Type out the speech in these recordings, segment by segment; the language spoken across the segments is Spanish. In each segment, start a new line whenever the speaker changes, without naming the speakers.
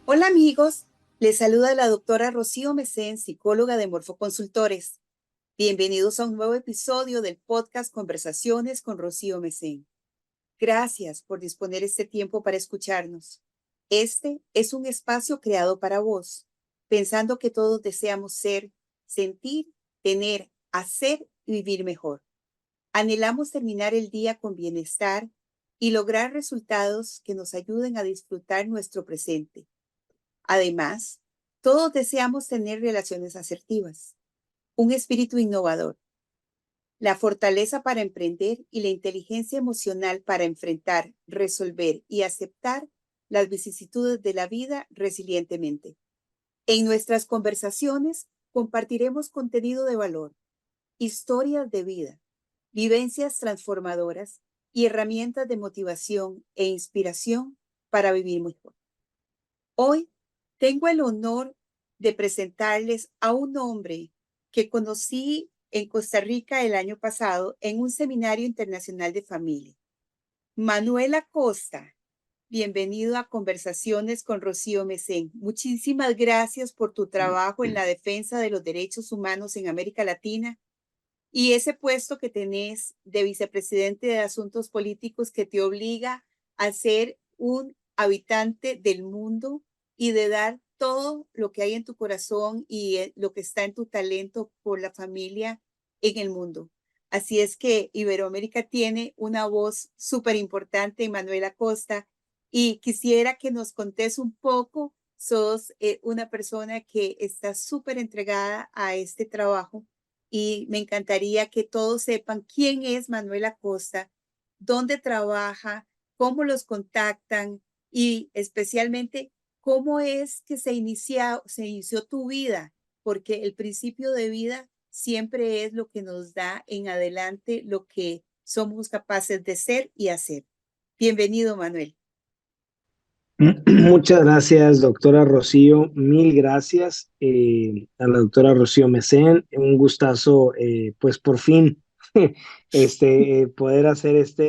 Hola amigos, les saluda la doctora Rocío Mesén, psicóloga de Morfoconsultores. Bienvenidos a un nuevo episodio del podcast Conversaciones con Rocío Mesén. Gracias por disponer este tiempo para escucharnos. Este es un espacio creado para vos, pensando que todos deseamos ser, sentir, tener, hacer y vivir mejor. Anhelamos terminar el día con bienestar y lograr resultados que nos ayuden a disfrutar nuestro presente. Además, todos deseamos tener relaciones asertivas, un espíritu innovador, la fortaleza para emprender y la inteligencia emocional para enfrentar, resolver y aceptar las vicisitudes de la vida resilientemente. En nuestras conversaciones compartiremos contenido de valor, historias de vida, vivencias transformadoras y herramientas de motivación e inspiración para vivir mejor. Hoy tengo el honor de presentarles a un hombre que conocí en Costa Rica el año pasado en un seminario internacional de familia. Manuel Acosta, bienvenido a Conversaciones con Rocío Mesén. Muchísimas gracias por tu trabajo en la defensa de los derechos humanos en América Latina y ese puesto que tenés de vicepresidente de Asuntos Políticos que te obliga a ser un habitante del mundo y de dar todo lo que hay en tu corazón y lo que está en tu talento por la familia en el mundo. Así es que Iberoamérica tiene una voz súper importante, Manuel Acosta, y quisiera que nos contés un poco. Sos una persona que está súper entregada a este trabajo y me encantaría que todos sepan quién es Manuel Acosta, dónde trabaja, cómo los contactan y especialmente cómo es que se inició tu vida, porque el principio de vida siempre es lo que nos da en adelante lo que somos capaces de ser y hacer. Bienvenido, Manuel.
Muchas gracias, doctora Rocío. Mil gracias a la doctora Rocío Mesén. Un gustazo, pues por fin, poder hacer esta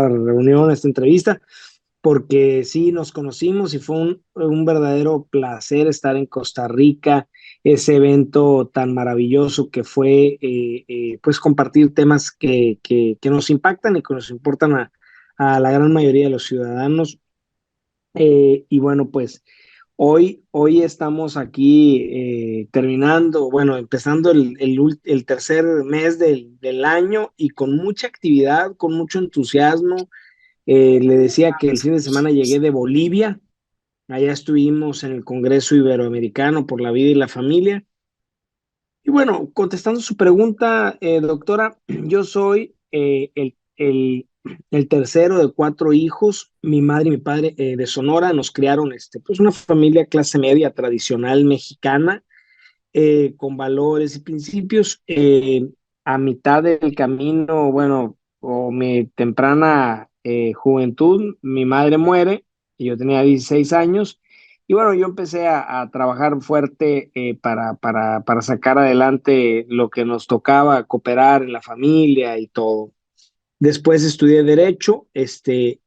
reunión, esta entrevista, porque sí nos conocimos y fue un verdadero placer estar en Costa Rica, ese evento tan maravilloso que fue, pues compartir temas que nos impactan y que nos importan a la gran mayoría de los ciudadanos. Y bueno, pues hoy estamos aquí terminando, bueno, empezando el tercer mes del año y con mucha actividad, con mucho entusiasmo. Le decía que el fin de semana llegué de Bolivia, allá estuvimos en el Congreso Iberoamericano por la Vida y la Familia. Y bueno, contestando su pregunta, doctora, yo soy el tercero de cuatro hijos. Mi madre y mi padre de Sonora nos criaron pues una familia clase media tradicional mexicana, con valores y principios. A mitad del camino, bueno, o mi temprana juventud, mi madre muere y yo tenía 16 años. Y bueno, yo empecé a trabajar fuerte para sacar adelante lo que nos tocaba, cooperar en la familia y todo. Después estudié Derecho,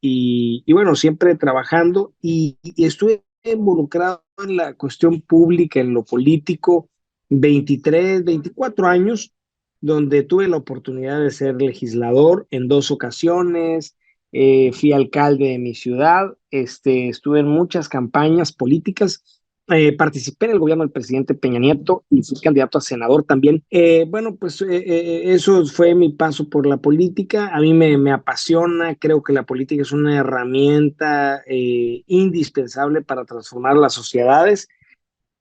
y bueno, siempre trabajando y estuve involucrado en la cuestión pública, en lo político, 23, 24 años, donde tuve la oportunidad de ser legislador en dos ocasiones. Fui alcalde de mi ciudad, estuve en muchas campañas políticas. Participé en el gobierno del presidente Peña Nieto y fui candidato a senador también. Bueno, pues eso fue mi paso por la política. A mí me apasiona, creo que la política es una herramienta indispensable para transformar las sociedades.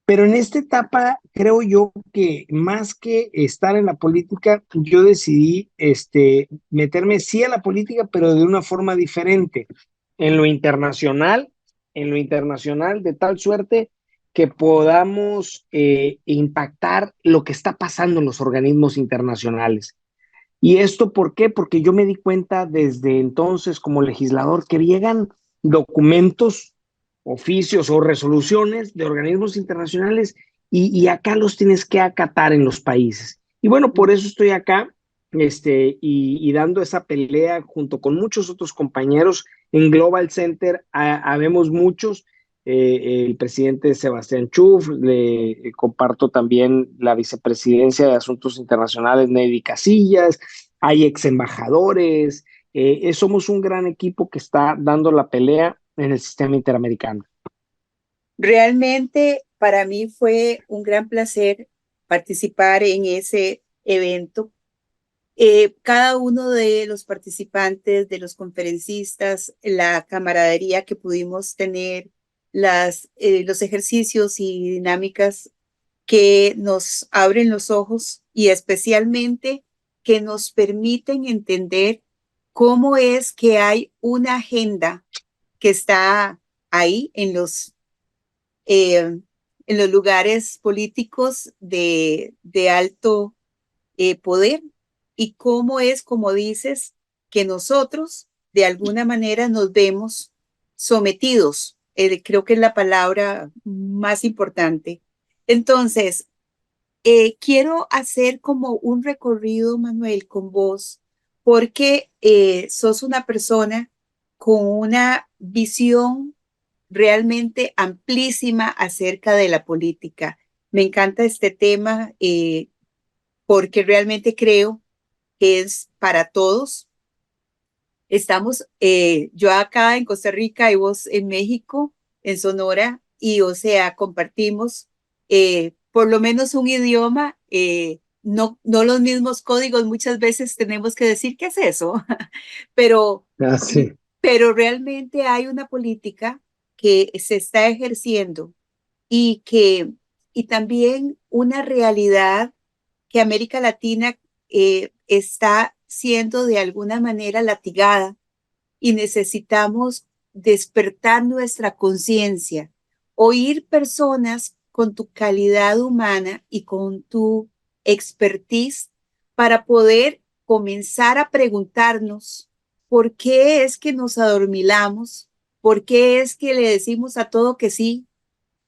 Pero en esta etapa creo yo que más que estar en la política, yo decidí meterme sí a la política, pero de una forma diferente, en lo internacional, de tal suerte que podamos impactar lo que está pasando en los organismos internacionales. ¿Y esto por qué? Porque yo me di cuenta desde entonces como legislador que llegan documentos, oficios o resoluciones de organismos internacionales y acá los tienes que acatar en los países. Y bueno, por eso estoy acá y dando esa pelea junto con muchos otros compañeros en Global Center. Habemos muchos. El presidente Sebastián Chuf, le comparto también la vicepresidencia de Asuntos Internacionales, Nedy Casillas, hay ex embajadores, somos un gran equipo que está dando la pelea en el sistema interamericano.
Realmente para mí fue un gran placer participar en ese evento. Cada uno de los participantes, de los conferencistas, la camaradería que pudimos tener, los ejercicios y dinámicas que nos abren los ojos y especialmente que nos permiten entender cómo es que hay una agenda que está ahí en los lugares políticos de alto poder y cómo es, como dices, que nosotros de alguna manera nos vemos sometidos. Creo que es la palabra más importante. Entonces, quiero hacer como un recorrido, Manuel, con vos, porque sos una persona con una visión realmente amplísima acerca de la política. Me encanta este tema porque realmente creo que es para todos. Estamos, yo acá en Costa Rica y vos en México, en Sonora, y o sea, compartimos por lo menos un idioma, no los mismos códigos, muchas veces tenemos que decir, ¿qué es eso? pero,
Ah, sí.
pero realmente hay una política que se está ejerciendo y que, y también una realidad que América Latina está siendo de alguna manera latigada y necesitamos despertar nuestra conciencia, oír personas con tu calidad humana y con tu expertise para poder comenzar a preguntarnos por qué es que nos adormilamos, por qué es que le decimos a todo que sí,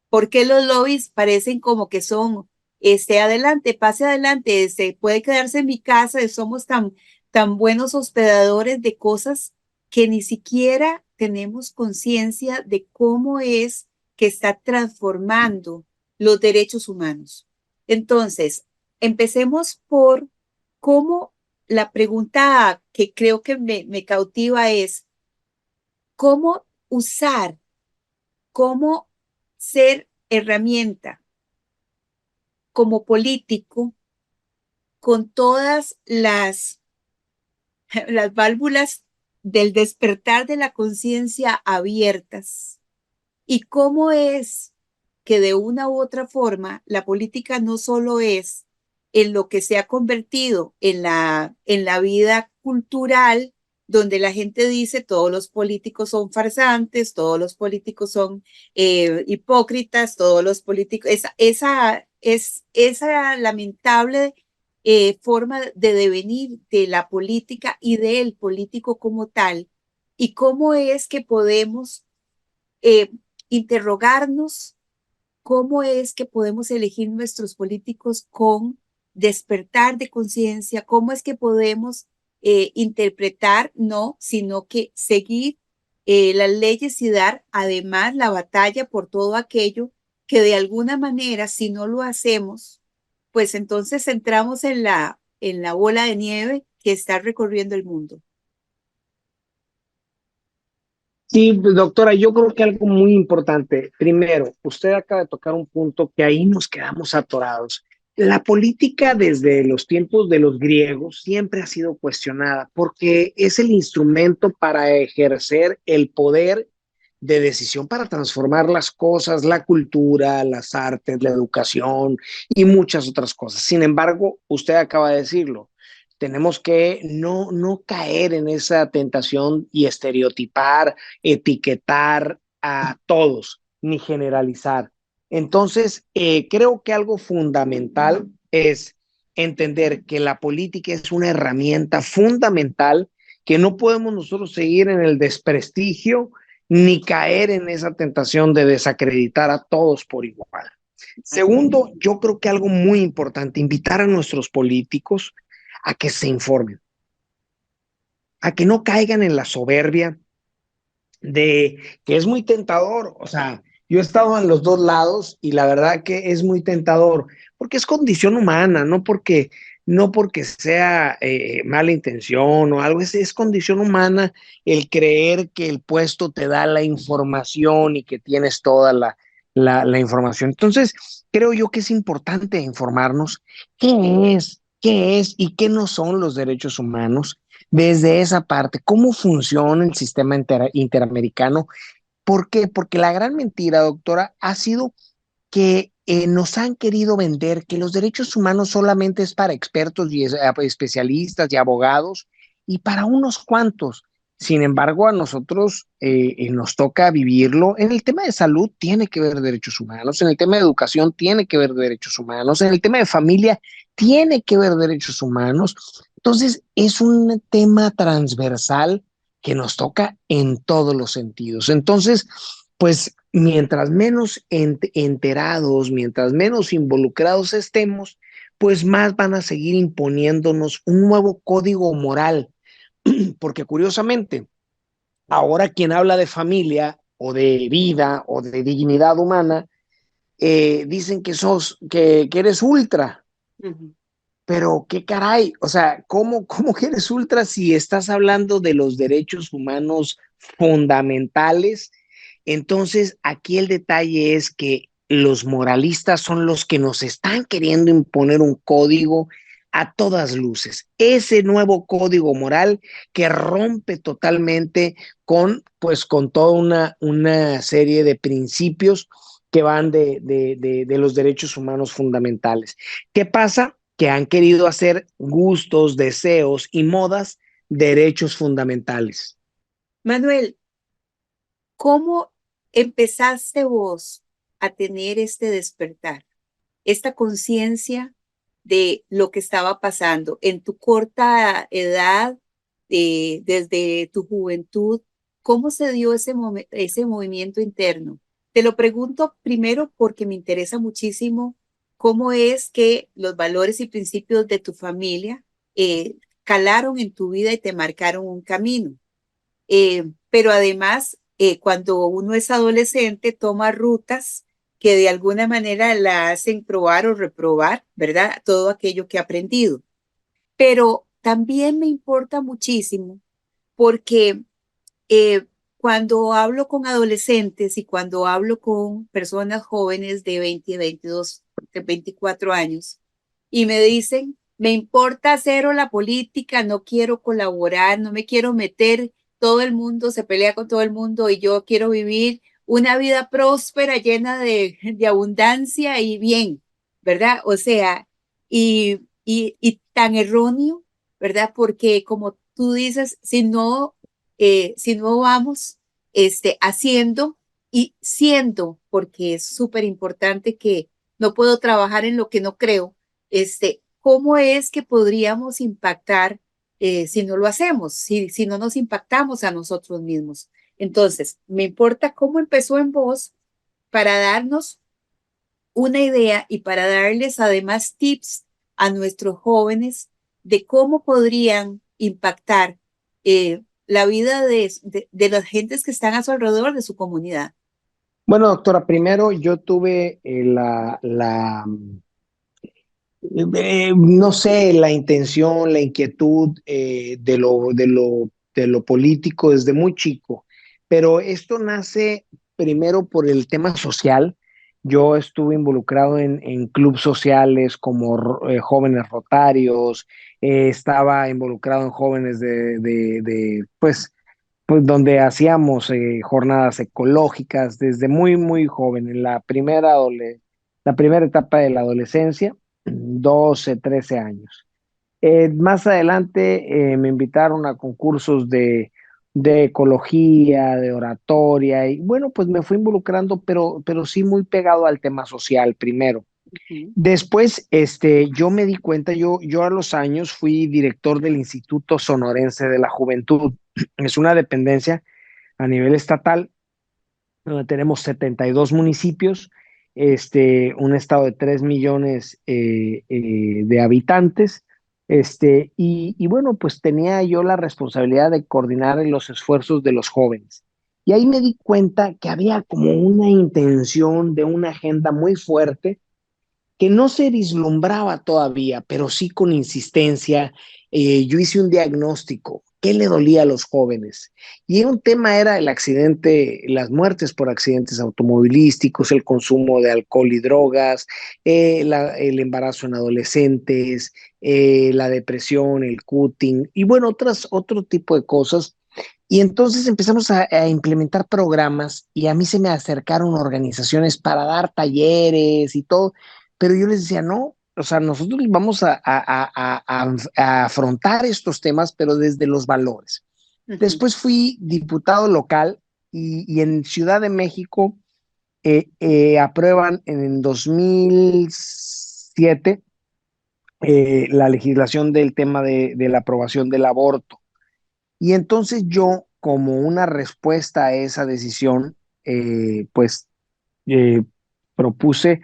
¿por qué los lobbies parecen como que son, adelante, pase adelante, puede quedarse en mi casa, somos tan buenos hospedadores de cosas que ni siquiera tenemos conciencia de cómo es que está transformando los derechos humanos? Entonces, empecemos por cómo la pregunta que creo que me cautiva es, ¿cómo usar, cómo ser herramienta como político con todas las válvulas del despertar de la conciencia abiertas? ¿Y cómo es que de una u otra forma la política no solo es en lo que se ha convertido en la vida cultural, donde la gente dice todos los políticos son farsantes, todos los políticos son hipócritas, todos los políticos, esa lamentable forma de devenir de la política y del político como tal, y cómo es que podemos eh, interrogarnos cómo es que podemos elegir nuestros políticos con despertar de conciencia, cómo es que podemos interpretar, no, sino que seguir las leyes y dar además la batalla por todo aquello que de alguna manera, si no lo hacemos, pues entonces entramos en la bola de nieve que está recorriendo el mundo.
Sí, doctora, yo creo que algo muy importante. Primero, usted acaba de tocar un punto que ahí nos quedamos atorados. La política desde los tiempos de los griegos siempre ha sido cuestionada porque es el instrumento para ejercer el poder de decisión para transformar las cosas, la cultura, las artes, la educación y muchas otras cosas. Sin embargo, usted acaba de decirlo, tenemos que no caer en esa tentación y estereotipar, etiquetar a todos, ni generalizar. Entonces, creo que algo fundamental es entender que la política es una herramienta fundamental, que no podemos nosotros seguir en el desprestigio ni caer en esa tentación de desacreditar a todos por igual. Segundo, yo creo que algo muy importante, invitar a nuestros políticos a que se informen, a que no caigan en la soberbia de que es muy tentador. O sea, yo he estado en los dos lados y la verdad que es muy tentador, porque es condición humana, no porque sea mala intención o algo, es condición humana el creer que el puesto te da la información y que tienes toda la información. Entonces, creo yo que es importante informarnos qué es y qué no son los derechos humanos desde esa parte, cómo funciona el sistema interamericano. ¿Por qué? Porque la gran mentira, doctora, ha sido que nos han querido vender que los derechos humanos solamente es para expertos y especialistas y abogados y para unos cuantos. Sin embargo, a nosotros nos toca vivirlo. En el tema de salud tiene que ver derechos humanos, en el tema de educación tiene que ver derechos humanos, en el tema de familia tiene que ver derechos humanos. Entonces, es un tema transversal que nos toca en todos los sentidos. Entonces, pues mientras menos enterados, mientras menos involucrados estemos, pues más van a seguir imponiéndonos un nuevo código moral, porque curiosamente, ahora quien habla de familia o de vida o de dignidad humana, dicen que eres ultra. Uh-huh. Pero qué caray, o sea, ¿cómo que eres ultra si estás hablando de los derechos humanos fundamentales? Entonces, aquí el detalle es que los moralistas son los que nos están queriendo imponer un código a todas luces. Ese nuevo código moral que rompe totalmente con toda una serie de principios que van de los derechos humanos fundamentales. ¿Qué pasa? Que han querido hacer gustos, deseos y modas derechos fundamentales.
Manuel, ¿cómo empezaste vos a tener este despertar, esta conciencia de lo que estaba pasando en tu corta edad, desde tu juventud? ¿Cómo se dio ese movimiento interno? Te lo pregunto primero porque me interesa muchísimo cómo es que los valores y principios de tu familia calaron en tu vida y te marcaron un camino. Pero además, cuando uno es adolescente, toma rutas que de alguna manera la hacen probar o reprobar, ¿verdad? Todo aquello que ha aprendido. Pero también me importa muchísimo porque eh, cuando hablo con adolescentes y cuando hablo con personas jóvenes de 20, 22, de 24 años y me dicen, me importa cero la política, no quiero colaborar, no me quiero meter, todo el mundo se pelea con todo el mundo y yo quiero vivir una vida próspera, llena de abundancia y bien, ¿verdad? O sea, y tan erróneo, ¿verdad? Porque como tú dices, si no vamos haciendo y siendo, porque es súper importante que no puedo trabajar en lo que no creo, ¿cómo es que podríamos impactar si no lo hacemos, si no nos impactamos a nosotros mismos? Entonces, me importa cómo empezó en vos para darnos una idea y para darles además tips a nuestros jóvenes de cómo podrían impactar la vida de las gentes que están a su alrededor de su comunidad.
Bueno, doctora, primero yo tuve no sé, la intención, la inquietud de lo político desde muy chico, pero esto nace primero por el tema social. Yo estuve involucrado en clubes sociales como jóvenes rotarios, estaba involucrado en jóvenes pues donde hacíamos jornadas ecológicas desde muy, muy joven, en la primera etapa de la adolescencia, 12, 13 años. Más adelante me invitaron a concursos de ecología, de oratoria, y bueno, pues me fui involucrando, pero sí muy pegado al tema social primero.
Ujú,
Después, yo me di cuenta, yo a los años fui director del Instituto Sonorense de la Juventud. Es una dependencia a nivel estatal, donde tenemos 72 municipios, un estado de 3 millones de habitantes. Y bueno, pues tenía yo la responsabilidad de coordinar los esfuerzos de los jóvenes. Y ahí me di cuenta que había como una intención de una agenda muy fuerte que no se vislumbraba todavía, pero sí con insistencia. Yo hice un diagnóstico, ¿qué le dolía a los jóvenes? Y un tema era el accidente, las muertes por accidentes automovilísticos, el consumo de alcohol y drogas, el embarazo en adolescentes, la depresión, el cutting y bueno, otro tipo de cosas. Y entonces empezamos a implementar programas y a mí se me acercaron organizaciones para dar talleres y todo, pero yo les decía, no, o sea, nosotros vamos a afrontar estos temas, pero desde los valores.
ujú,
Después fui diputado local y en Ciudad de México aprueban en el 2007 la legislación del tema de la aprobación del aborto. Y entonces yo, como una respuesta a esa decisión, pues eh, propuse,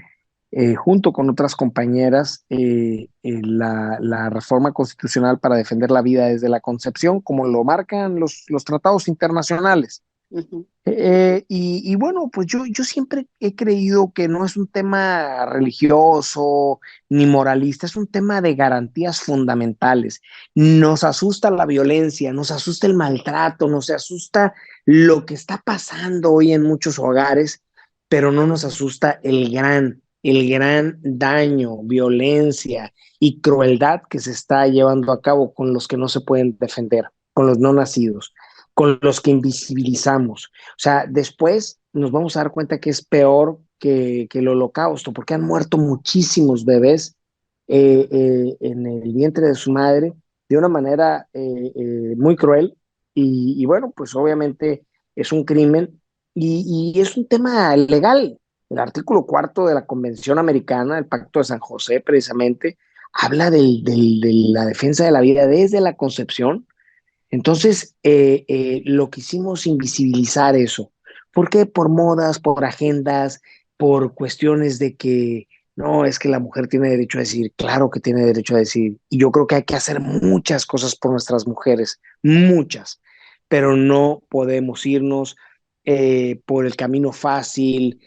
junto con otras compañeras, la reforma constitucional para defender la vida desde la concepción, como lo marcan los tratados internacionales.
ujú.
Y bueno, pues yo siempre he creído que no es un tema religioso ni moralista, es un tema de garantías fundamentales. Nos asusta la violencia, nos asusta el maltrato, nos asusta lo que está pasando hoy en muchos hogares, pero no nos asusta el gran daño, violencia y crueldad que se está llevando a cabo con los que no se pueden defender, con los no nacidos, con los que invisibilizamos. O sea, después nos vamos a dar cuenta que es peor que el holocausto, porque han muerto muchísimos bebés en el vientre de su madre de una manera muy cruel. Y bueno, pues obviamente es un crimen y es un tema legal. El artículo cuarto de la Convención Americana, el Pacto de San José, precisamente, habla de la defensa de la vida desde la concepción. Entonces, lo que hicimos invisibilizar eso. ¿Por qué? Por modas, por agendas, por cuestiones de que no, es que la mujer tiene derecho a decir, claro que tiene derecho a decir. Y yo creo que hay que hacer muchas cosas por nuestras mujeres, muchas, pero no podemos irnos por el camino fácil,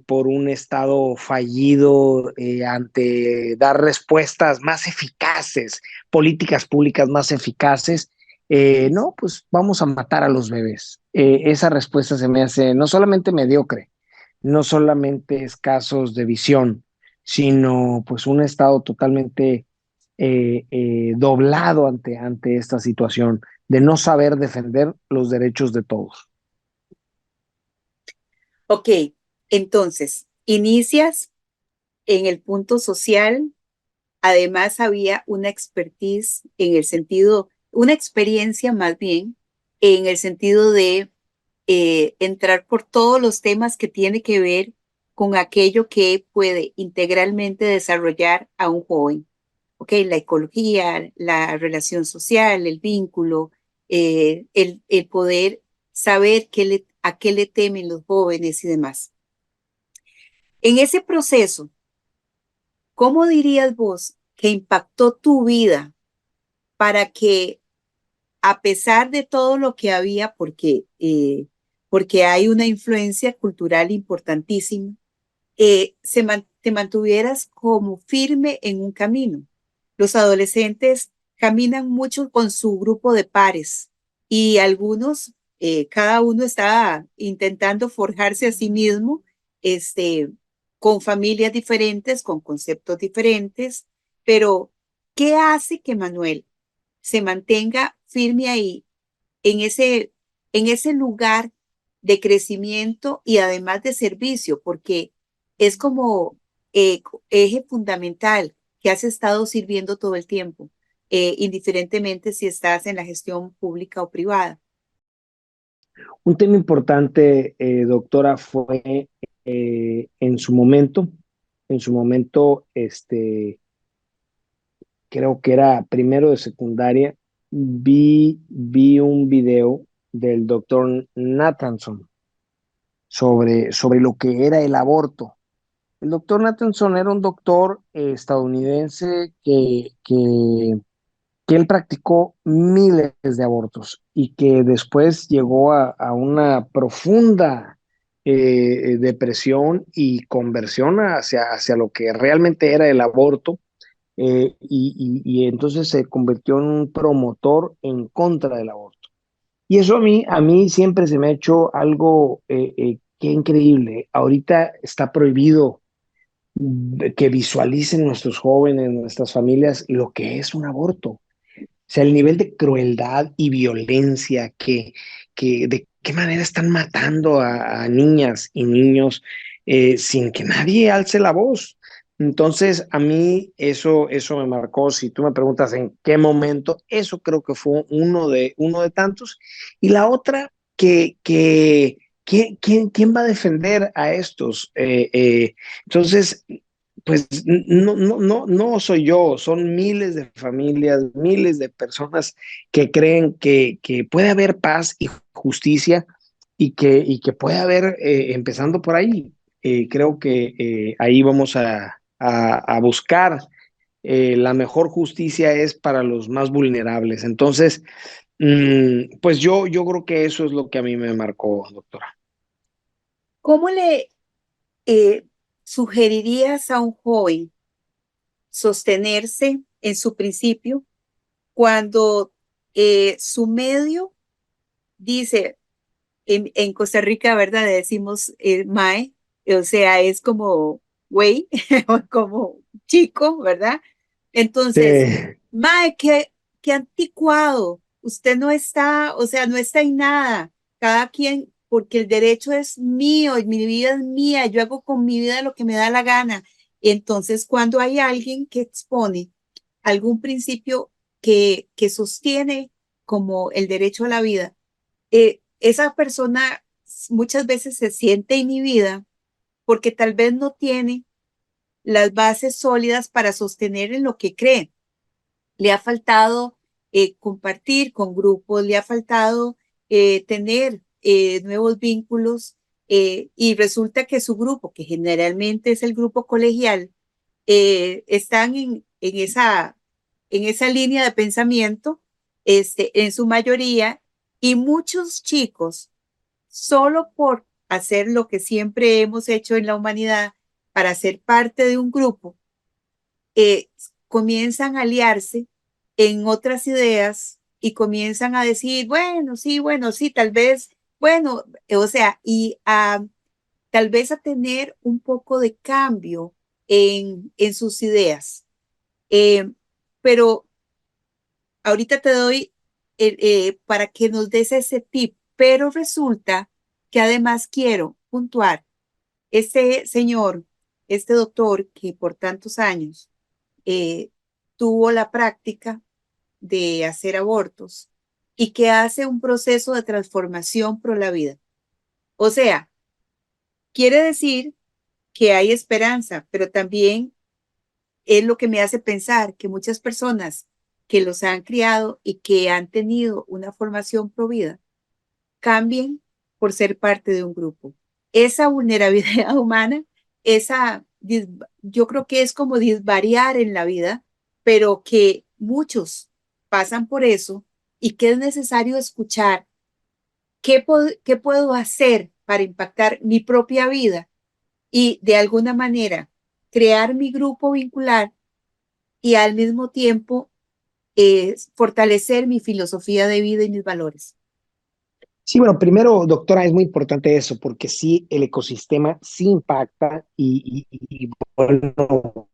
por un estado fallido ante dar respuestas más eficaces, políticas públicas más eficaces. No, pues vamos a matar a los bebés. Esa respuesta se me hace no solamente mediocre, no solamente escasos de visión, sino pues un estado totalmente doblado ante esta situación de no saber defender los derechos de todos.
Ok, entonces, inicias en el punto social. Además, había una expertise en el sentido, una experiencia más bien, en el sentido de entrar por todos los temas que tiene que ver con aquello que puede integralmente desarrollar a un joven. Ok, la ecología, la relación social, el vínculo, el poder saber a qué le temen los jóvenes y demás. En ese proceso, ¿cómo dirías vos que impactó tu vida para que, a pesar de todo lo que había, porque hay una influencia cultural importantísima, te mantuvieras como firme en un camino? Los adolescentes caminan mucho con su grupo de pares y algunos, cada uno está intentando forjarse a sí mismo, este, con familias diferentes, con conceptos diferentes, pero ¿qué hace que Manuel se mantenga firme ahí, en ese lugar de crecimiento y además de servicio? Porque es como eje fundamental que has estado sirviendo todo el tiempo, indiferentemente si estás en la gestión pública o privada.
Un tema importante, doctora, fue en su momento. en su momento, creo que era primero de secundaria, vi un video del doctor Nathanson sobre lo que era el aborto. El doctor Nathanson era un doctor estadounidense que él practicó miles de abortos y que después llegó a una profunda depresión y conversión hacia lo que realmente era el aborto. Y entonces se convirtió en un promotor en contra del aborto. Y eso a mí siempre se me ha hecho algo que increíble. Ahorita está prohibido que visualicen nuestros jóvenes, nuestras familias, lo que es un aborto. O sea, el nivel de crueldad y violencia que de qué manera están matando a niñas y niños sin que nadie alce la voz. Entonces, a mí eso me marcó. Si tú me preguntas en qué momento, eso creo que fue uno de tantos. Y la otra, ¿quién va a defender a estos? Entonces, pues no soy yo, son miles de familias, miles de personas que creen que puede haber paz y justicia y que puede haber, empezando por ahí, creo que ahí vamos a buscar la mejor justicia es para los más vulnerables. Entonces, pues yo creo que eso es lo que a mí me marcó, doctora.
¿Cómo le eh, sugerirías a un joven sostenerse en su principio cuando su medio dice, en Costa Rica, ¿verdad? Decimos mae, o sea, es como güey, o como chico, ¿verdad? Entonces,
Sí,
mae, qué anticuado, usted no está, o sea, no está en nada, cada quien, porque el derecho es mío, y mi vida es mía, yo hago con mi vida lo que me da la gana. Entonces, cuando hay alguien que expone algún principio que sostiene como el derecho a la vida, esa persona muchas veces se siente inhibida porque tal vez no tiene las bases sólidas para sostener en lo que cree. Le ha faltado compartir con grupos, le ha faltado tener nuevos vínculos y resulta que su grupo, que generalmente es el grupo colegial, están en esa línea de pensamiento, en su mayoría, y muchos chicos solo por hacer lo que siempre hemos hecho en la humanidad para ser parte de un grupo, eh, comienzan a aliarse en otras ideas y comienzan a decir, bueno, sí, tal vez, bueno, o sea, y tal vez a tener un poco de cambio en sus ideas. Eh, pero ahorita te doy para que nos des ese tip, pero resulta que además quiero puntuar, este señor, este doctor que por tantos años eh, tuvo la práctica de hacer abortos y que hace un proceso de transformación pro la vida. O sea, quiere decir que hay esperanza, pero también es lo que me hace pensar que muchas personas que los han criado y que han tenido una formación pro vida cambien por ser parte de un grupo. Esa vulnerabilidad humana, esa, yo creo que es como disvariar en la vida, pero que muchos pasan por eso y que es necesario escuchar qué puedo hacer para impactar mi propia vida y de alguna manera crear mi grupo vincular y al mismo tiempo fortalecer mi filosofía de vida y mis valores.
sí, bueno, primero, doctora, es muy importante eso, porque sí, el ecosistema sí impacta y bueno,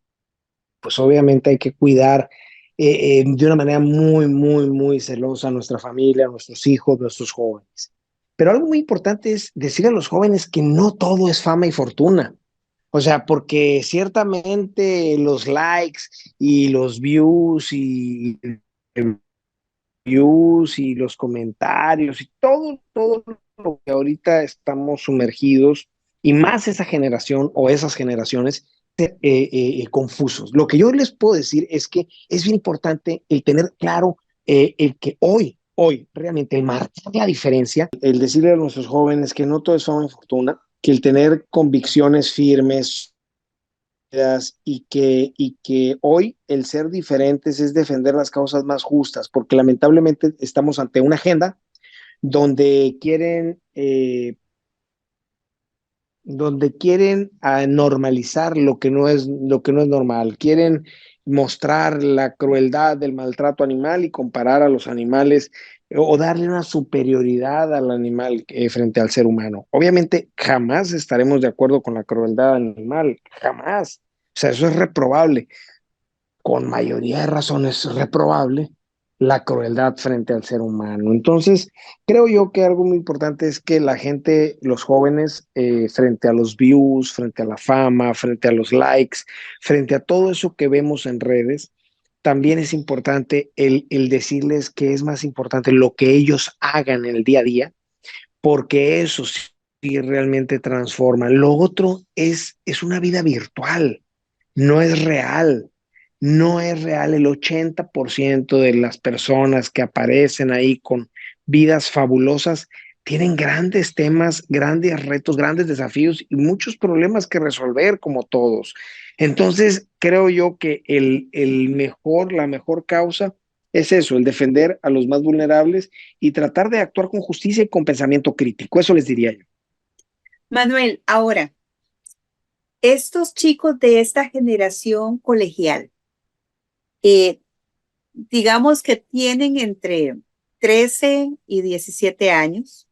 pues obviamente hay que cuidar de una manera muy celosa a nuestra familia, a nuestros hijos, a nuestros jóvenes. Pero algo muy importante es decir a los jóvenes que no todo es fama y fortuna. O sea, porque ciertamente los likes y los views y los comentarios y todo lo que ahorita estamos sumergidos, y más esa generación o esas generaciones, confusos. Lo que yo les puedo decir es que es bien importante el tener claro el que hoy, realmente el marcar la diferencia, el decirle a nuestros jóvenes que no todo es fama y fortuna, que el tener convicciones firmes y que hoy el ser diferentes es defender las causas más justas, porque lamentablemente estamos ante una agenda donde quieren normalizar lo que no es normal, quieren mostrar la crueldad del maltrato animal y comparar a los animales o darle una superioridad al animal frente al ser humano. Obviamente jamás estaremos de acuerdo con la crueldad animal, jamás. O sea, eso es reprobable, con mayoría de razones reprobable la crueldad frente al ser humano. Entonces, creo yo que algo muy importante es que la gente, los jóvenes, frente a los views, frente a la fama, frente a los likes, frente a todo eso que vemos en redes, también es importante el decirles que es más importante lo que ellos hagan en el día a día, porque eso sí realmente transforma. Lo otro es una vida virtual, no es real. No es real. El 80% de las personas que aparecen ahí con vidas fabulosas tienen grandes temas, grandes retos, grandes desafíos y muchos problemas que resolver, como todos. Entonces, creo yo que la mejor causa es eso, el defender a los más vulnerables y tratar de actuar con justicia y con pensamiento crítico. Eso les diría yo.
Manuel, ahora, estos chicos de esta generación colegial, eh, digamos que tienen entre 13 y 17 años,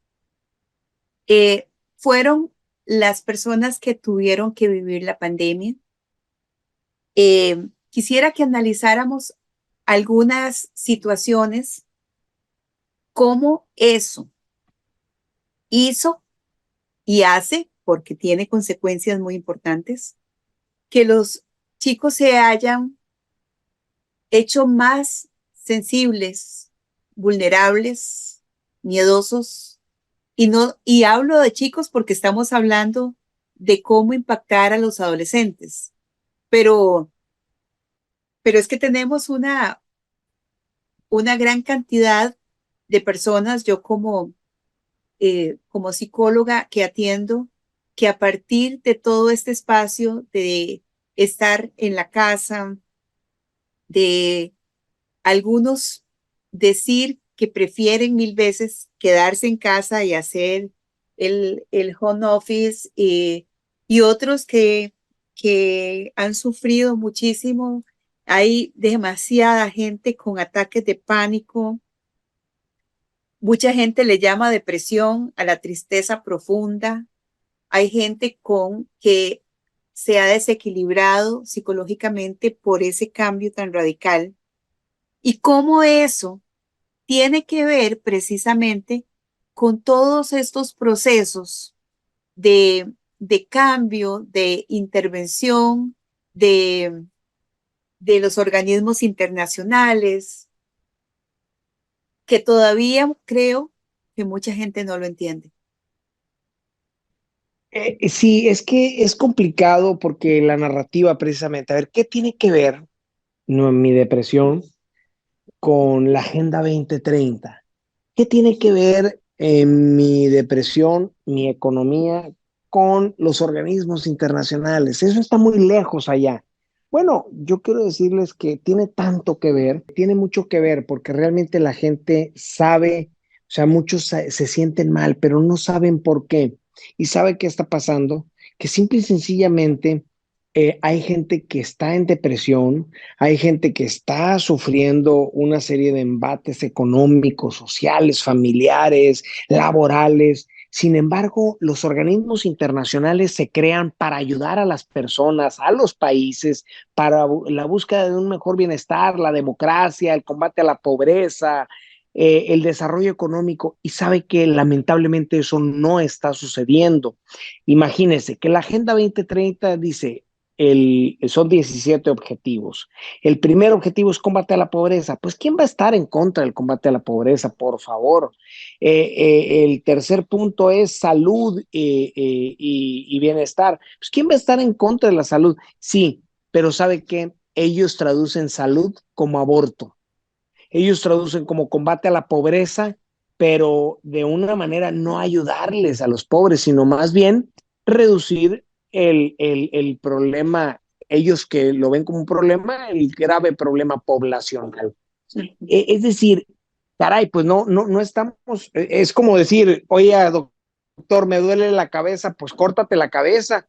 fueron las personas que tuvieron que vivir la pandemia. Quisiera que analizáramos algunas situaciones, cómo eso hizo y hace, porque tiene consecuencias muy importantes, que los chicos se hayan hecho más sensibles, vulnerables, miedosos. Y hablo de chicos porque estamos hablando de cómo impactar a los adolescentes, pero, pero es que tenemos una gran cantidad de personas, yo como psicóloga que atiendo, que a partir de todo este espacio de estar en la casa, de algunos decir que prefieren mil veces quedarse en casa y hacer el home office, y otros que han sufrido muchísimo. Hay demasiada gente con ataques de pánico. Mucha gente le llama depresión a la tristeza profunda. Hay gente con que se ha desequilibrado psicológicamente por ese cambio tan radical. Y cómo eso tiene que ver precisamente con todos estos procesos de cambio, de intervención de, de los organismos internacionales, que todavía creo que mucha gente no lo entiende.
Sí, es que es complicado porque la narrativa precisamente, a ver, ¿qué tiene que ver mi depresión con la Agenda 2030? ¿Qué tiene que ver mi depresión, mi economía con los organismos internacionales? Eso está muy lejos allá. Bueno, yo quiero decirles que tiene tanto que ver, tiene mucho que ver porque realmente la gente sabe, o sea, muchos se sienten mal, pero no saben por qué. ¿Y sabe qué está pasando? Que simple y sencillamente hay gente que está en depresión, hay gente que está sufriendo una serie de embates económicos, sociales, familiares, laborales. Sin embargo, los organismos internacionales se crean para ayudar a las personas, a los países, para la búsqueda de un mejor bienestar, la democracia, el combate a la pobreza, el desarrollo económico, y sabe que lamentablemente eso no está sucediendo. Imagínense que la Agenda 2030 dice, son 17 objetivos. El primer objetivo es combate a la pobreza. Pues, ¿quién va a estar en contra del combate a la pobreza? Por favor. El tercer punto es salud y bienestar. Pues, ¿quién va a estar en contra de la salud? Sí, pero ¿sabe qué? Ellos traducen salud como aborto. Ellos traducen como combate a la pobreza, pero de una manera no ayudarles a los pobres, sino más bien reducir el problema, ellos que lo ven como un problema, el grave problema poblacional. Es decir, caray, pues no estamos, es como decir, oye, doctor, me duele la cabeza, pues córtate la cabeza.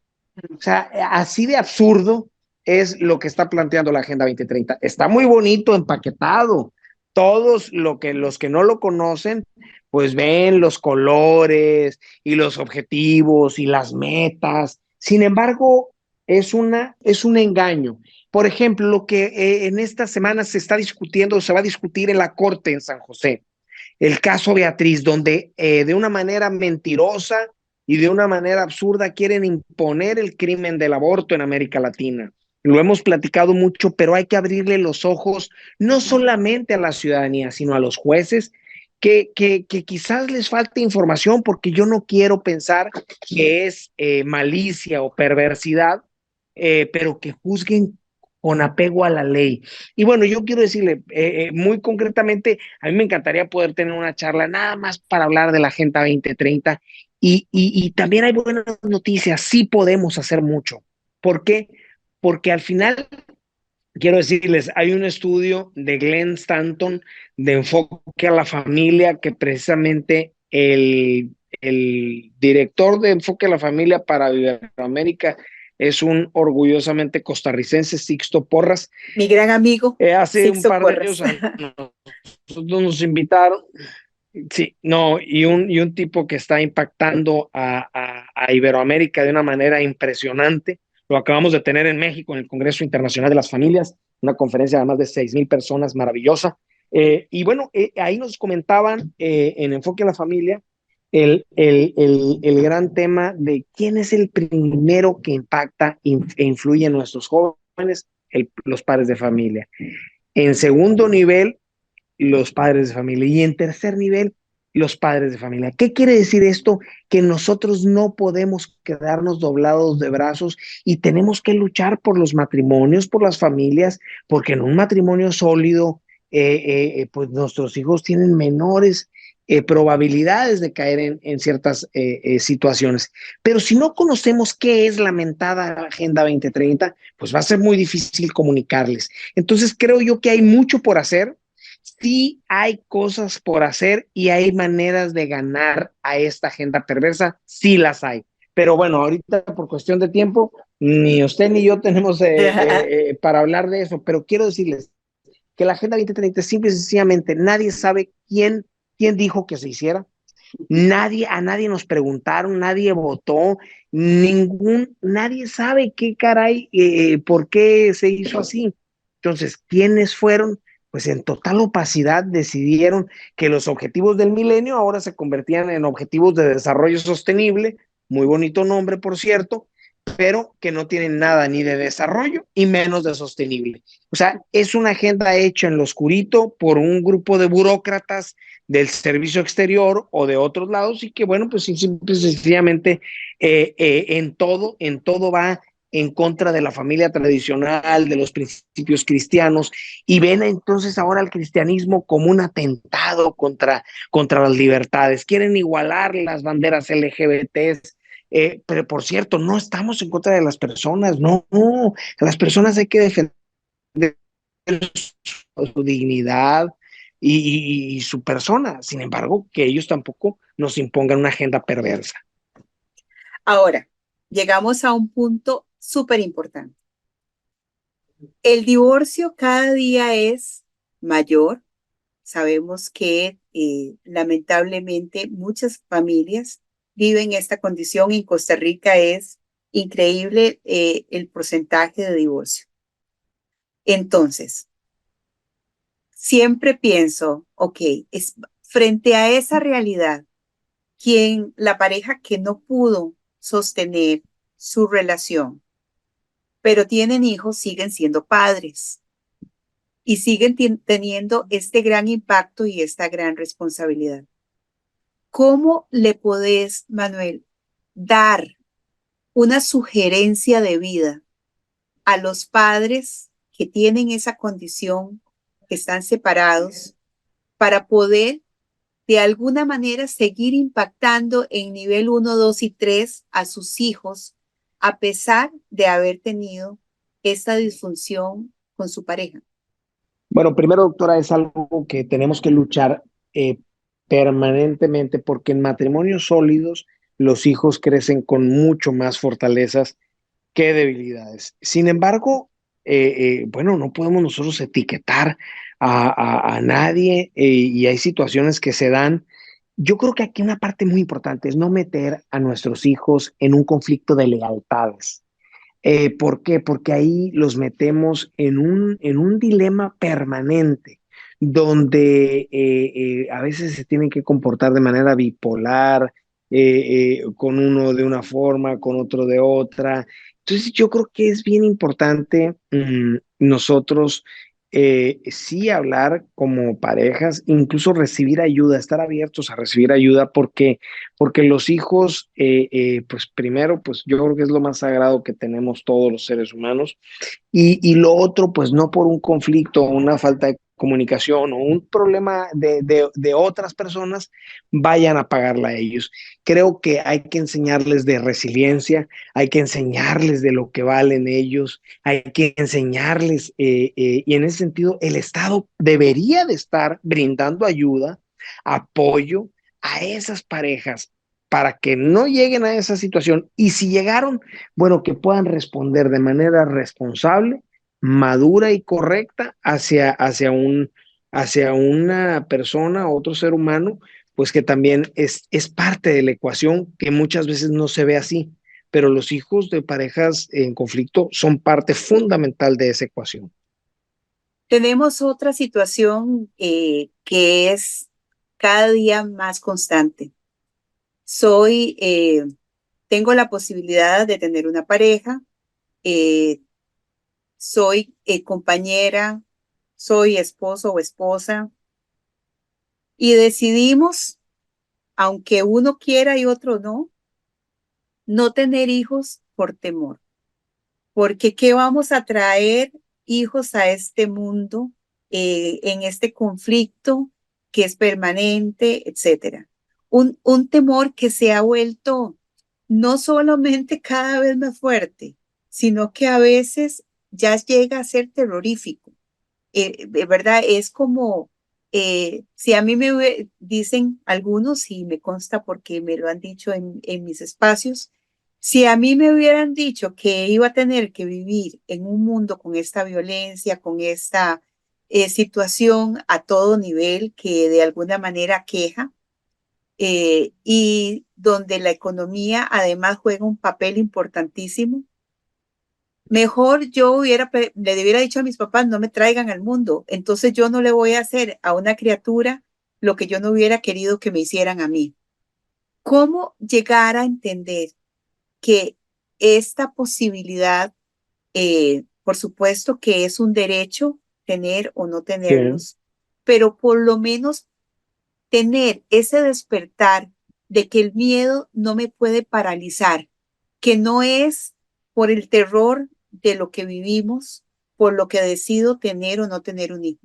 O sea, así de absurdo es lo que está planteando la Agenda 2030. Está muy bonito, empaquetado. Todos los que no lo conocen, pues ven los colores y los objetivos y las metas. Sin embargo, es un engaño. Por ejemplo, lo que en esta semana se está discutiendo, se va a discutir en la Corte en San José, el caso Beatriz, donde de una manera mentirosa y de una manera absurda quieren imponer el crimen del aborto en América Latina. Lo hemos platicado mucho, pero hay que abrirle los ojos no solamente a la ciudadanía, sino a los jueces, que quizás les falte información, porque yo no quiero pensar que es malicia o perversidad, pero que juzguen con apego a la ley. Y bueno, yo quiero decirle muy concretamente, a mí me encantaría poder tener una charla nada más para hablar de la Agenda 2030 y también hay buenas noticias, sí podemos hacer mucho. ¿Por qué? Porque al final, quiero decirles, hay un estudio de Glenn Stanton de enfoque a la familia que precisamente el director de enfoque a la familia para Iberoamérica es un orgullosamente costarricense, Sixto Porras.
Mi gran amigo,
Hace un
Sixto
par de
Porras.
años a nosotros nos invitaron, sí, no, y un tipo que está impactando a Iberoamérica de una manera impresionante. Lo acabamos de tener en México, en el Congreso Internacional de las Familias, una conferencia de más de 6,000 personas, maravillosa. Y bueno, ahí nos comentaban en Enfoque a la Familia el gran tema de quién es el primero que impacta e influye en nuestros jóvenes, los padres de familia. En segundo nivel, los padres de familia. Y en tercer nivel, los padres de familia. ¿Qué quiere decir esto? Que nosotros no podemos quedarnos doblados de brazos y tenemos que luchar por los matrimonios, por las familias, porque en un matrimonio sólido, pues nuestros hijos tienen menores probabilidades de caer en ciertas situaciones. Pero si no conocemos qué es la mentada Agenda 2030, pues va a ser muy difícil comunicarles. Entonces creo yo que hay mucho por hacer, sí hay cosas por hacer y hay maneras de ganar a esta agenda perversa, sí las hay. Pero bueno, ahorita por cuestión de tiempo, ni usted ni yo tenemos para hablar de eso, pero quiero decirles que la Agenda 2030 simple y sencillamente nadie sabe quién dijo que se hiciera. A nadie nos preguntaron, nadie votó, nadie sabe qué caray, por qué se hizo así. Entonces, ¿quiénes fueron? Pues en total opacidad decidieron que los objetivos del milenio ahora se convertían en objetivos de desarrollo sostenible, muy bonito nombre, por cierto, pero que no tienen nada ni de desarrollo y menos de sostenible. O sea, es una agenda hecha en lo oscurito por un grupo de burócratas del servicio exterior o de otros lados y que, bueno, pues simple, sencillamente en todo va en contra de la familia tradicional, de los principios cristianos, y ven entonces ahora al cristianismo como un atentado contra las libertades. Quieren igualar las banderas LGBTs, pero por cierto, no estamos en contra de las personas, no, las personas hay que defender su dignidad y su persona. Sin embargo, que ellos tampoco nos impongan una agenda perversa.
Ahora, llegamos a un punto súper importante. El divorcio cada día es mayor. Sabemos que lamentablemente muchas familias viven esta condición. En Costa Rica es increíble el porcentaje de divorcio. Entonces, siempre pienso, ok, es frente a esa realidad, la pareja que no pudo sostener su relación, pero tienen hijos, siguen siendo padres y siguen teniendo este gran impacto y esta gran responsabilidad. ¿Cómo le podés, Manuel, dar una sugerencia de vida a los padres que tienen esa condición, que están separados, para poder de alguna manera seguir impactando en nivel 1, 2 y 3 a sus hijos, a pesar de haber tenido esta disfunción con su pareja?
Bueno, primero, doctora, es algo que tenemos que luchar eh, permanentemente porque en matrimonios sólidos los hijos crecen con mucho más fortalezas que debilidades. Sin embargo, bueno, no podemos nosotros etiquetar a nadie y hay situaciones que se dan. Yo creo que aquí una parte muy importante es no meter a nuestros hijos en un conflicto de lealtades. ¿Por qué? Porque ahí los metemos en un dilema permanente, donde a veces se tienen que comportar de manera bipolar, con uno de una forma, con otro de otra. Entonces yo creo que es bien importante nosotros sí hablar como parejas, incluso recibir ayuda, estar abiertos a recibir ayuda, porque los hijos, pues primero, pues yo creo que es lo más sagrado que tenemos todos los seres humanos. Y lo otro, pues no por un conflicto o una falta de comunicación o un problema de otras personas, vayan a pagarla a ellos. Creo que hay que enseñarles de resiliencia, hay que enseñarles de lo que valen ellos, hay que enseñarles, y en ese sentido, el Estado debería de estar brindando ayuda, apoyo a esas parejas para que no lleguen a esa situación y si llegaron, bueno, que puedan responder de manera responsable, madura y correcta hacia una persona, otro ser humano, pues que también es parte de la ecuación que muchas veces no se ve así, pero los hijos de parejas en conflicto son parte fundamental de esa ecuación.
Tenemos otra situación que es cada día más constante. Soy, tengo la posibilidad de tener una pareja, eh, soy compañera, soy esposo o esposa y decidimos, aunque uno quiera y otro no, no tener hijos por temor. Porque ¿qué vamos a traer hijos a este mundo en este conflicto que es permanente, etcétera? Un temor que se ha vuelto no solamente cada vez más fuerte, sino que a veces ya llega a ser terrorífico. De verdad, es como si a mí dicen algunos, y me consta porque me lo han dicho en mis espacios, si a mí me hubieran dicho que iba a tener que vivir en un mundo con esta violencia, con esta situación a todo nivel que de alguna manera queja, y donde la economía además juega un papel importantísimo, mejor yo le hubiera dicho a mis papás, no me traigan al mundo. Entonces yo no le voy a hacer a una criatura lo que yo no hubiera querido que me hicieran a mí. ¿Cómo llegar a entender que esta posibilidad, por supuesto que es un derecho tener o no
Sí.
tenerlos, pero por lo menos tener ese despertar de que el miedo no me puede paralizar, que no es por el terror de lo que vivimos, por lo que decido tener o no tener un hijo?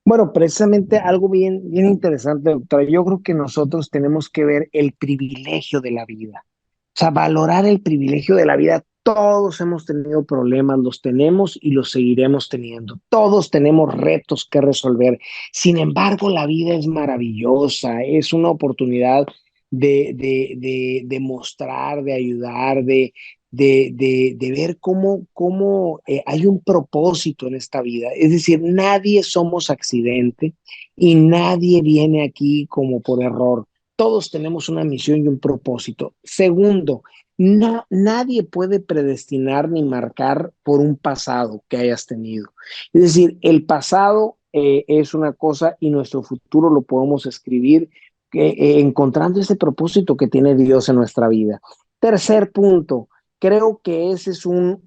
Bueno, precisamente algo bien interesante, doctora. Yo creo que nosotros tenemos que ver el privilegio de la vida. O sea, valorar el privilegio de la vida. Todos hemos tenido problemas, los tenemos y los seguiremos teniendo. Todos tenemos retos que resolver. Sin embargo, la vida es maravillosa, es una oportunidad de mostrar, de ayudar, de ver cómo hay un propósito en esta vida. Es decir, nadie somos accidente y nadie viene aquí como por error. Todos tenemos una misión y un propósito. Segundo, nadie puede predestinar ni marcar por un pasado que hayas tenido. Es decir, el pasado es una cosa y nuestro futuro lo podemos escribir encontrando ese propósito que tiene Dios en nuestra vida. Tercer punto, creo que ese es un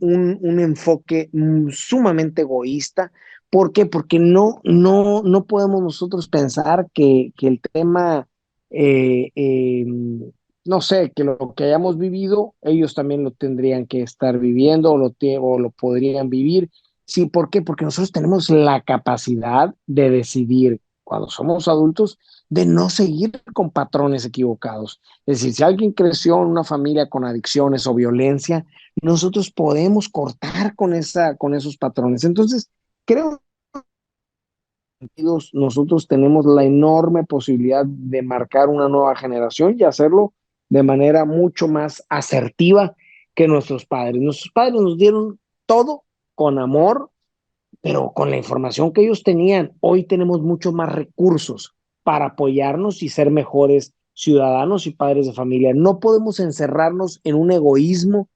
enfoque sumamente egoísta. ¿Por qué? Porque no podemos nosotros pensar que el tema, eh, eh, no sé, que lo que hayamos vivido, ellos también lo tendrían que estar viviendo o lo podrían vivir. Sí, ¿por qué? Porque nosotros tenemos la capacidad de decidir cuando somos adultos de no seguir con patrones equivocados. Es decir, si alguien creció en una familia con adicciones o violencia, nosotros podemos cortar con esos patrones. Entonces, creo que nosotros tenemos la enorme posibilidad de marcar una nueva generación y hacerlo de manera mucho más asertiva que nuestros padres. Nuestros padres nos dieron todo con amor, pero con la información que ellos tenían, hoy tenemos muchos más recursos para apoyarnos y ser mejores ciudadanos y padres de familia. No podemos encerrarnos en un egoísmo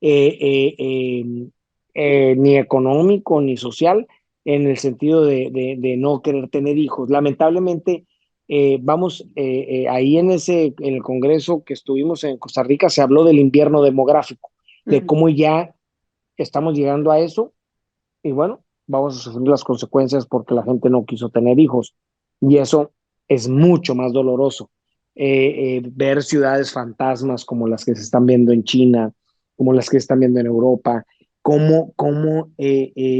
eh, eh, eh, ni económico ni social en el sentido de no querer tener hijos. Lamentablemente, ahí en el Congreso que estuvimos en Costa Rica se habló del invierno demográfico, de
Ujú.
cómo ya estamos llegando a eso y bueno, vamos a sufrir las consecuencias porque la gente no quiso tener hijos. Y eso es mucho más doloroso. Ver ciudades fantasmas como las que se están viendo en China, como las que se están viendo en Europa, cómo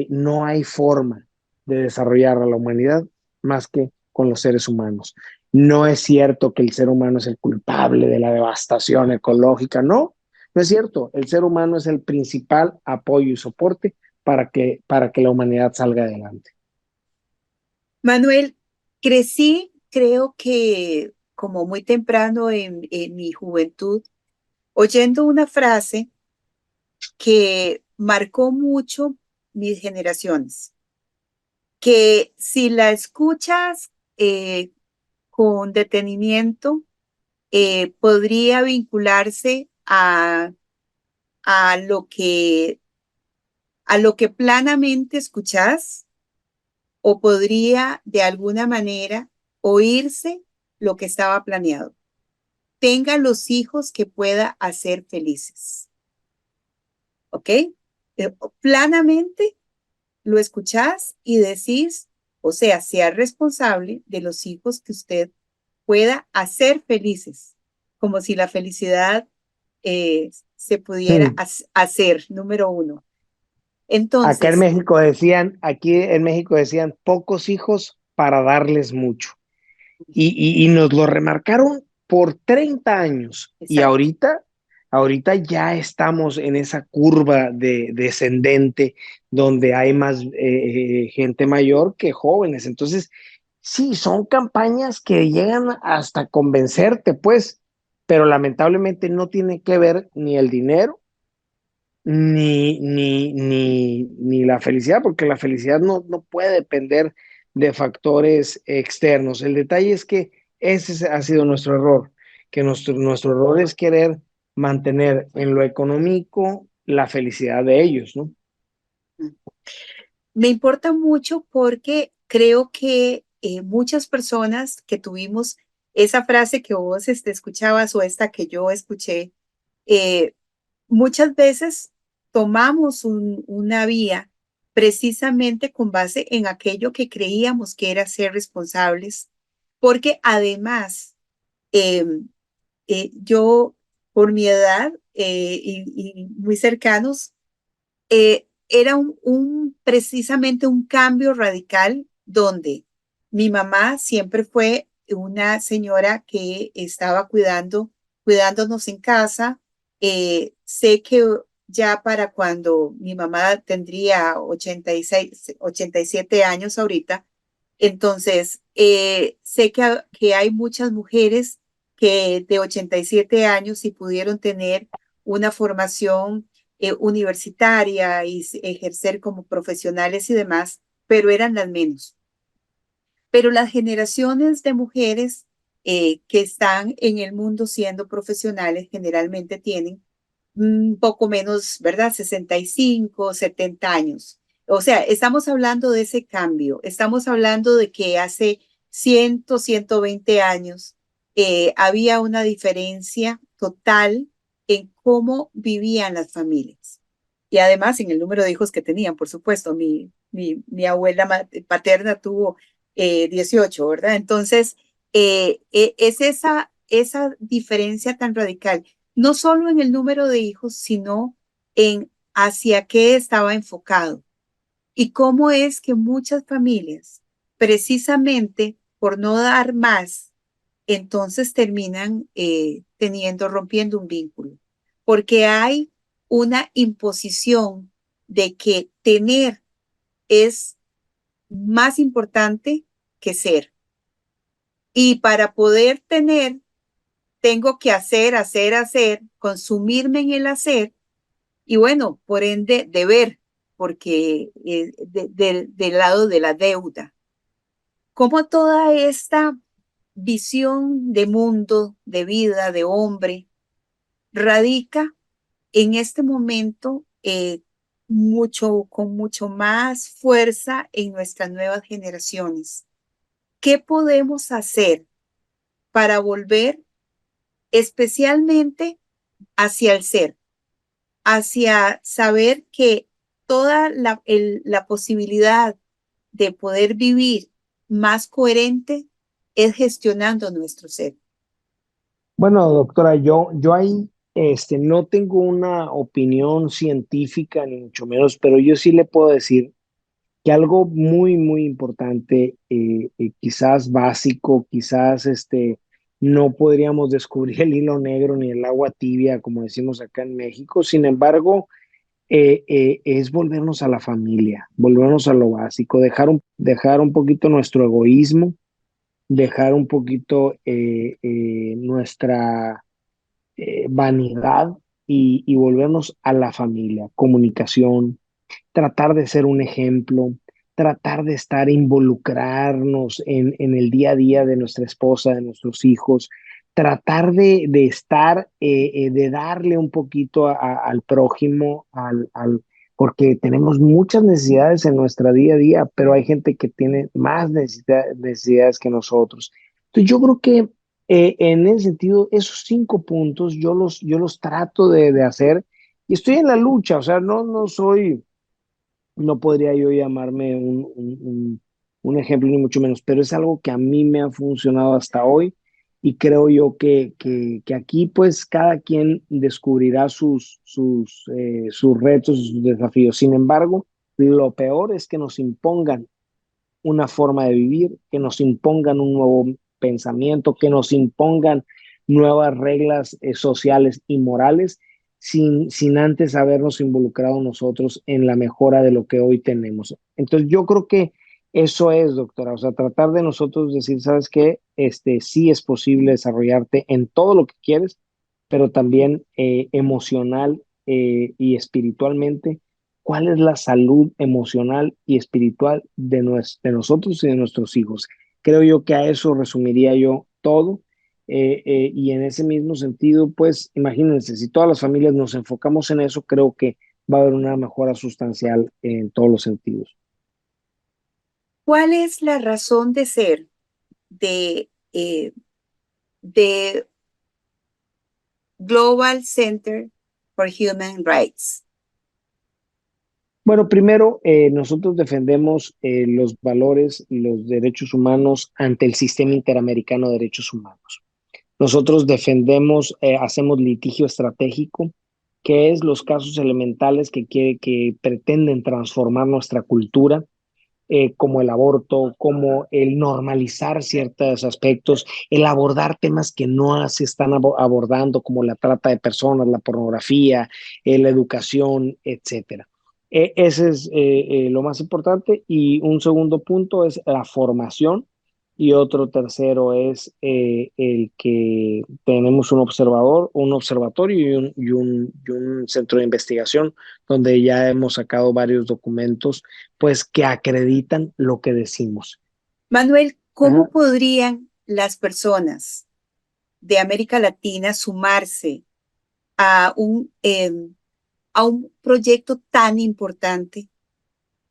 no hay forma de desarrollar a la humanidad más que con los seres humanos. No es cierto que el ser humano es el culpable de la devastación ecológica, no es cierto. El ser humano es el principal apoyo y soporte para que la humanidad salga adelante.
Manuel, crecí, creo que como muy temprano en mi juventud, oyendo una frase que marcó mucho mis generaciones, que si la escuchas con detenimiento, podría vincularse a lo a lo que planamente escuchas o podría de alguna manera oírse lo que estaba planeado. Tenga los hijos que pueda hacer felices. ¿Ok? Planamente lo escuchás y decís, o sea, sea responsable de los hijos que usted pueda hacer felices, como si la felicidad se pudiera
Hmm.
hacer, número uno.
Acá en
Entonces,
México decían, aquí en México decían, pocos hijos para darles mucho. Y nos lo remarcaron por 30 años. Y
exacto.
ahorita ya estamos en esa curva descendente donde hay más gente mayor que jóvenes. Entonces, sí, son campañas que llegan hasta convencerte, pues, pero lamentablemente no tiene que ver ni el dinero ni la felicidad, porque la felicidad no puede depender de factores externos. El detalle es que ha sido nuestro error, que nuestro error es querer mantener en lo económico la felicidad de ellos, ¿no?
Me importa mucho porque creo que muchas personas que tuvimos esa frase que vos escuchabas o esta que yo escuché, eh, muchas veces tomamos una vía precisamente con base en aquello que creíamos que era ser responsables, porque además eh, yo por mi edad y muy cercanos, era precisamente un cambio radical donde mi mamá siempre fue una señora que estaba cuidándonos en casa. Sé que ya para cuando mi mamá tendría 86, 87 años ahorita, entonces sé que hay muchas mujeres que de 87 años y pudieron tener una formación universitaria y ejercer como profesionales y demás, pero eran las menos. Pero las generaciones de mujeres que están en el mundo siendo profesionales generalmente tienen un poco menos, ¿verdad? 65, 70 años. O sea, estamos hablando de ese cambio, estamos hablando de que hace 100, 120 años había una diferencia total en cómo vivían las familias. Y además en el número de hijos que tenían, por supuesto. Mi abuela paterna tuvo 18, ¿verdad? Entonces, es esa diferencia tan radical, no solo en el número de hijos, sino en hacia qué estaba enfocado y cómo es que muchas familias, precisamente por no dar más, entonces terminan rompiendo un vínculo, porque hay una imposición de que tener es más importante que ser. Y para poder tener, tengo que hacer, consumirme en el hacer y bueno, por ende, deber, porque del lado de la deuda. Como toda esta visión de mundo, de vida, de hombre, radica en este momento con mucho más fuerza en nuestras nuevas generaciones. ¿Qué podemos hacer para volver especialmente hacia el ser, hacia saber que toda la posibilidad de poder vivir más coherente es gestionando nuestro ser?
Bueno, doctora, yo ahí no tengo una opinión científica, ni mucho menos, pero yo sí le puedo decir que algo muy, muy importante, quizás básico, quizás no podríamos descubrir el hilo negro ni el agua tibia, como decimos acá en México. Sin embargo, es volvernos a la familia, volvernos a lo básico, dejar un poquito nuestro egoísmo, dejar un poquito nuestra vanidad y volvernos a la familia, comunicación, tratar de ser un ejemplo, tratar de estar, involucrarnos en el día a día de nuestra esposa, de nuestros hijos, tratar de estar, de darle un poquito al prójimo, porque tenemos muchas necesidades en nuestra día a día, pero hay gente que tiene más necesidades que nosotros. Entonces yo creo que en ese sentido, esos 5 puntos yo los trato de hacer y estoy en la lucha, o sea, no soy, no podría yo llamarme un ejemplo ni mucho menos, pero es algo que a mí me ha funcionado hasta hoy y creo yo que aquí pues cada quien descubrirá sus retos y sus desafíos. Sin embargo, lo peor es que nos impongan una forma de vivir, que nos impongan un nuevo pensamiento, que nos impongan nuevas reglas sociales y morales, sin antes habernos involucrado nosotros en la mejora de lo que hoy tenemos. Entonces, yo creo que eso es, doctora, o sea, tratar de nosotros decir, ¿sabes qué? Sí es posible desarrollarte en todo lo que quieres, pero también emocional y espiritualmente. ¿Cuál es la salud emocional y espiritual de nosotros y de nuestros hijos? Creo yo que a eso resumiría yo todo. Y en ese mismo sentido, pues imagínense, si todas las familias nos enfocamos en eso, creo que va a haber una mejora sustancial en todos los sentidos.
¿Cuál es la razón de ser de Global Center for Human Rights?
Bueno, primero, nosotros defendemos los valores y los derechos humanos ante el Sistema Interamericano de Derechos Humanos. Nosotros defendemos, hacemos litigio estratégico, que es los casos elementales que pretenden transformar nuestra cultura, como el aborto, como el normalizar ciertos aspectos, el abordar temas que no se están abordando, como la trata de personas, la pornografía, la educación, etcétera. Ese es lo más importante. Y un segundo punto es la formación. Y otro tercero es el que tenemos un observatorio y un centro de investigación donde ya hemos sacado varios documentos pues que acreditan lo que decimos.
Manuel, ¿cómo
Ajá.
podrían las personas de América Latina sumarse a a un proyecto tan importante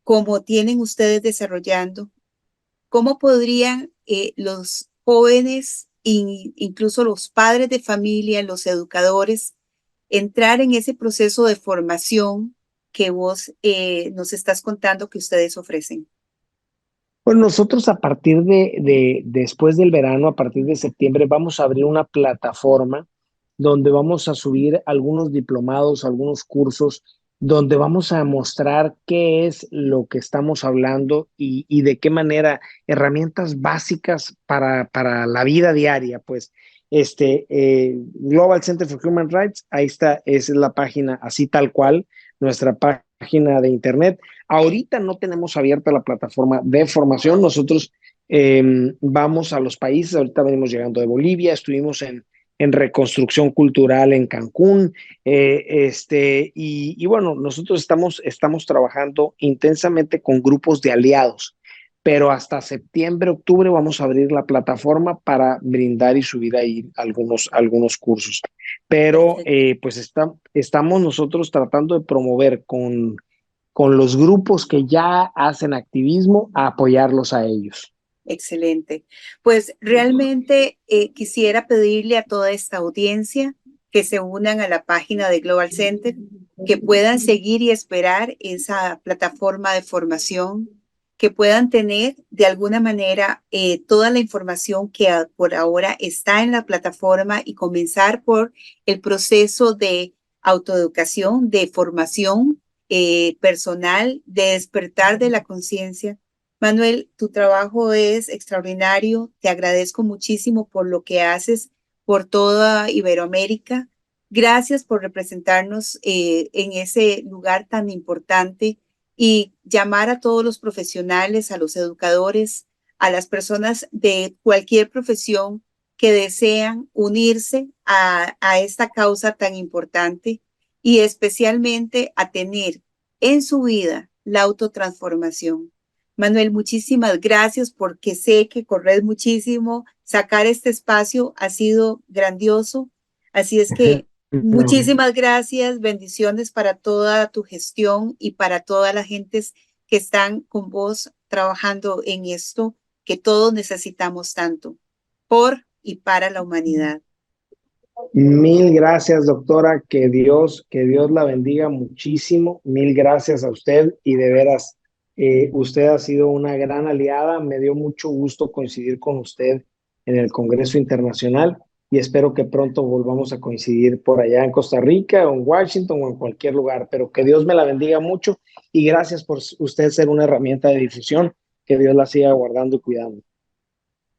como tienen ustedes desarrollando? ¿Cómo podrían los jóvenes, incluso los padres de familia, los educadores, entrar en ese proceso de formación que vos nos estás contando que ustedes ofrecen?
Pues nosotros a partir de después del verano, a partir de septiembre, vamos a abrir una plataforma donde vamos a subir algunos diplomados, algunos cursos, donde vamos a mostrar qué es lo que estamos hablando y de qué manera herramientas básicas para la vida diaria. Pues Global Center for Human Rights, ahí está, esa es la página así tal cual, nuestra página de internet. Ahorita no tenemos abierta la plataforma de formación. Nosotros vamos a los países. Ahorita venimos llegando de Bolivia. Estuvimos en reconstrucción cultural en Cancún. Y bueno, nosotros estamos trabajando intensamente con grupos de aliados. Pero hasta septiembre, octubre vamos a abrir la plataforma para brindar y subir ahí algunos cursos. Pero pues estamos nosotros tratando de promover con los grupos que ya hacen activismo, a apoyarlos a ellos.
Excelente. Pues realmente quisiera pedirle a toda esta audiencia que se unan a la página de Global Center, que puedan seguir y esperar esa plataforma de formación, que puedan tener de alguna manera toda la información que por ahora está en la plataforma y comenzar por el proceso de autoeducación, de formación personal, de despertar de la conciencia. Manuel, tu trabajo es extraordinario. Te agradezco muchísimo por lo que haces por toda Iberoamérica. Gracias por representarnos en ese lugar tan importante y llamar a todos los profesionales, a los educadores, a las personas de cualquier profesión que desean unirse a esta causa tan importante y especialmente a tener en su vida la autotransformación. Manuel, muchísimas gracias porque sé que corres muchísimo. Sacar este espacio ha sido grandioso. Así es que muchísimas gracias. Bendiciones para toda tu gestión y para todas las gentes que están con vos trabajando en esto que todos necesitamos tanto por y para la humanidad.
Mil gracias, doctora. Que Dios la bendiga muchísimo. Mil gracias a usted y de veras, usted ha sido una gran aliada. Me dio mucho gusto coincidir con usted en el Congreso Internacional y espero que pronto volvamos a coincidir por allá en Costa Rica o en Washington o en cualquier lugar. Pero que Dios me la bendiga mucho y gracias por usted ser una herramienta de difusión. Que Dios la siga guardando y cuidando.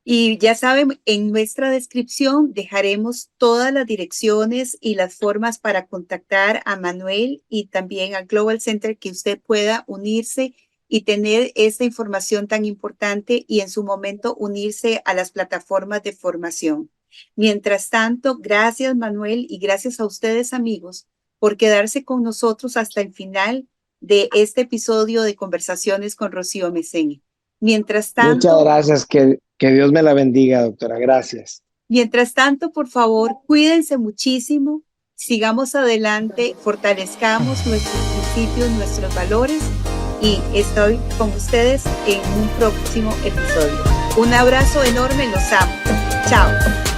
Y ya saben, en nuestra descripción dejaremos todas las direcciones y las formas para contactar a Manuel y también a Global Center, que usted pueda unirse y tener esta información tan importante y en su momento unirse a las plataformas de formación. Mientras tanto, gracias Manuel y gracias a ustedes amigos por quedarse con nosotros hasta el final de este episodio de Conversaciones con Rocío Mecén. Mientras tanto,
muchas gracias, que Dios me la bendiga, doctora. Gracias.
Mientras tanto, por favor, cuídense muchísimo, sigamos adelante, fortalezcamos nuestros principios, nuestros valores y estoy con ustedes en un próximo episodio. Un abrazo enorme, los amo. Chao.